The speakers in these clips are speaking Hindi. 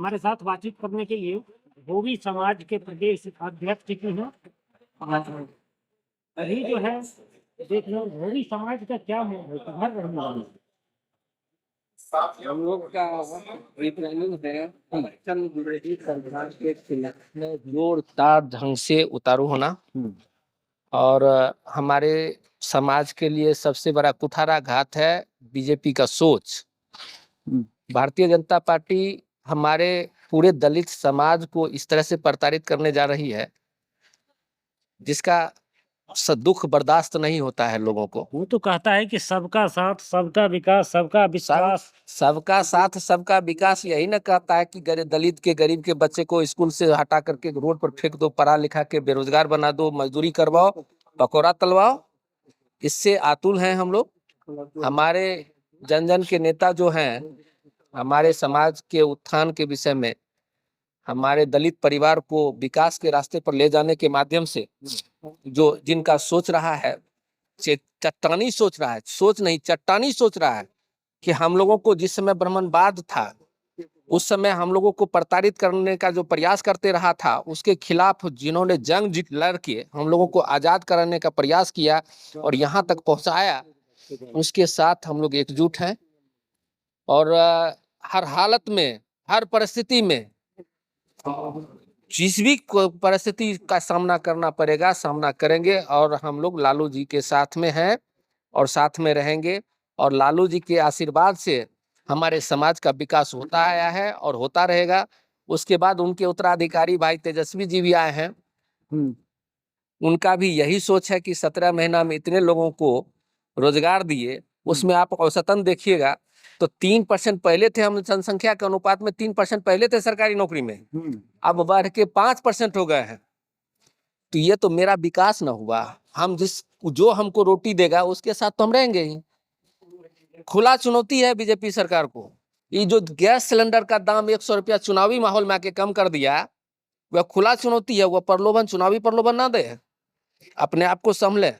हमारे साथ बातचीत करने के लिए भोवी समाज के प्रदेश अध्यक्ष की हैं। अभी जो है देख लो भोवी समाज का क्या है घर रहने वाले। हम लोग का रिप्रेजेंट है सरकार के खिलाफ में जोरदार ढंग से उतारू होना और हमारे समाज के लिए सबसे बड़ा कुठाराघात है बीजेपी का सोच। भारतीय जनता पार्टी हमारे पूरे दलित समाज को इस तरह से प्रताड़ित करने जा रही है जिसका दुख बर्दाश्त नहीं होता है लोगों को। वो तो कहता है कि सबका साथ सबका विकास सबका विश्वास। सबका साथ सबका विकास यही ना कहता है कि दलित के गरीब के बच्चे को स्कूल से हटा करके रोड पर फेंक दो, पढ़ा लिखा के बेरोजगार बना दो, मजदूरी करवाओ, पकौड़ा तलवाओ। इससे आतुल हैं हम लोग। हमारे जन जन के नेता जो हैं हमारे समाज के उत्थान के विषय में हमारे दलित परिवार को विकास के रास्ते पर ले जाने के माध्यम से जो जिनका सोच रहा है चट्टानी सोच रहा है, सोच नहीं चट्टानी सोच रहा है कि हम लोगों को जिस समय ब्राह्मणवाद था उस समय हम लोगों को प्रताड़ित करने का जो प्रयास करते रहा था उसके खिलाफ जिन्होंने जंग जीत लड़ के हम लोगों को आजाद कराने का प्रयास किया और यहाँ तक पहुंचाया, उसके साथ हम लोग एकजुट हैं और हर हालत में हर परिस्थिति में जिस भी परिस्थिति का सामना करना पड़ेगा सामना करेंगे और हम लोग लालू जी के साथ में हैं और साथ में रहेंगे और लालू जी के आशीर्वाद से हमारे समाज का विकास होता आया है और होता रहेगा। उसके बाद उनके उत्तराधिकारी भाई तेजस्वी जी भी आए हैं, उनका भी यही सोच है कि 17 महीना में इतने लोगों को रोजगार दिए, उसमें आप औसतन देखिएगा तो 3% पहले थे, हम जनसंख्या के अनुपात में 3% पहले थे सरकारी नौकरी में, अब बढ़ के 5% हो गए हैं। तो ये तो मेरा विकास ना हुआ। हम जो हमको रोटी देगा उसके साथ तो हम रहेंगे ही। खुला चुनौती है बीजेपी सरकार को। ये जो गैस सिलेंडर का दाम 100 रुपया चुनावी माहौल में आके कम कर दिया, वह खुला चुनौती है। वह प्रलोभन चुनावी प्रलोभन ना दे, अपने आप को संभले,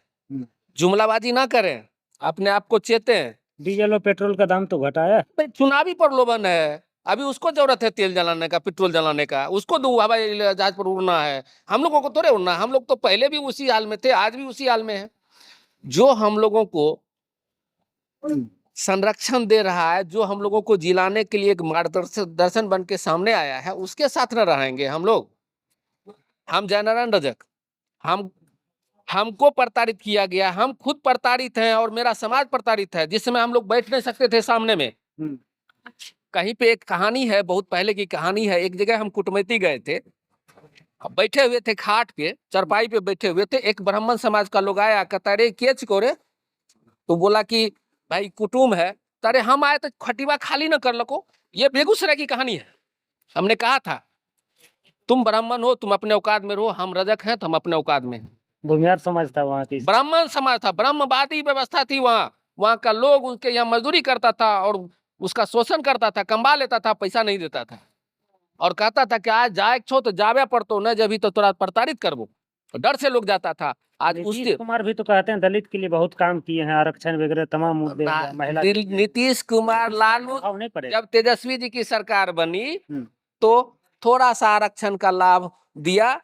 जुमलाबाजी ना करें, अपने आप को चेतें। डीजल और पेट्रोल का दाम तो घटाया, चुनावी प्रलोभन है। अभी उसको जरूरत है तेल जलाने का, पेट्रोल जलाने का, उसको दो हवाई जहाज पर उड़ना है। हम लोगों को थोड़े उड़ना है, हम लोग तो पहले भी उसी हाल में थे, आज भी उसी हाल में है। जो हम लोगों को संरक्षण दे रहा है, जो हम लोगों को जिलाने के लिए एक मार्गदर्शन बन के सामने आया है, उसके साथ न रहेंगे हम लोग। हम जयनारायण रजक, हमको प्रताड़ित किया गया, हम खुद प्रताड़ित हैं और मेरा समाज प्रताड़ित है। जिस समय हम लोग बैठ नहीं सकते थे सामने में, कहीं पे एक कहानी है, बहुत पहले की कहानी है। एक जगह हम कुटमैती गए थे, बैठे हुए थे खाट पे, चरपाई पे बैठे हुए थे। एक ब्राह्मण समाज का लोग आया, कहता रे केच को रे, तो बोला कि भाई कुटुम है। तारे हम आए तो खटिवा खाली न कर लो। ये बेगूसराय की कहानी है। हमने कहा था तुम ब्राह्मण हो, तुम अपने औकात में रहो, हम रजक हैं तो हम अपने औकात में। भूमियार समाज था वहाँ की, ब्राह्मण समाज था, ब्रह्मवादी व्यवस्था थी वहाँ का लोग उसके यहाँ मजदूरी करता था और उसका शोषण करता था, कमा लेता था, पैसा नहीं देता था और कहता था कि आज जाए छो तो जावे पड़तो न, जब तो तोरा प्रताड़ित करबो, डर से लोग जाता था। आज नीतीश कुमार भी तो कहते हैं दलित के लिए बहुत काम किए हैं, आरक्षण वगैरह तमाम मुद्दे, महिला। नीतीश कुमार लालू जब तेजस्वी जी की सरकार बनी तो थोड़ा सा आरक्षण का लाभ दिया,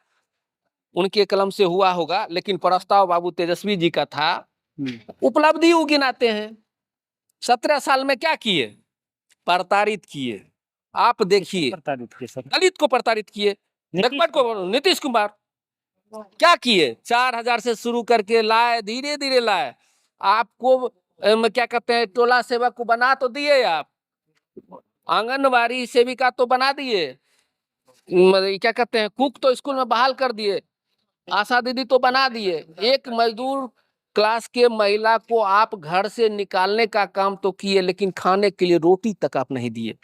उनके कलम से हुआ होगा, लेकिन प्रस्ताव बाबू तेजस्वी जी का था। उपलब्धि वो गिनाते हैं। 17 साल में क्या किए? प्रताड़ित किए। आप देखिए, दलित को प्रताड़ित किए। नीतीश कुमार क्या किए? 4000 से शुरू करके लाए, धीरे धीरे लाए। आपको क्या कहते हैं, टोला सेवक को बना तो दिए, आप आंगनबाड़ी सेविका तो बना दिए, क्या कहते हैं कुक तो स्कूल में बहाल कर दिए, आशा दीदी तो बना दिए। एक मजदूर क्लास के महिला को आप घर से निकालने का काम तो किए, लेकिन खाने के लिए रोटी तक आप नहीं दिए।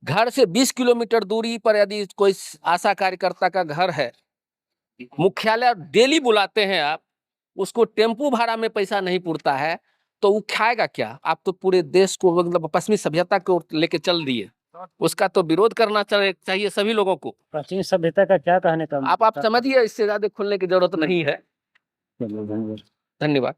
घर से 20 किलोमीटर दूरी पर यदि कोई आशा कार्यकर्ता का घर है, मुख्यालय डेली बुलाते हैं आप, उसको टेम्पू भाड़ा में पैसा नहीं पुरता है तो वो खाएगा क्या? आप तो पूरे देश को मतलब पश्चिमी सभ्यता को लेके चल दिए। उसका तो विरोध करना चाहिए सभी लोगों को। पश्चिमी सभ्यता का क्या कहने का आप समझिए, इससे ज्यादा खुलने की जरूरत नहीं है। धन्यवाद।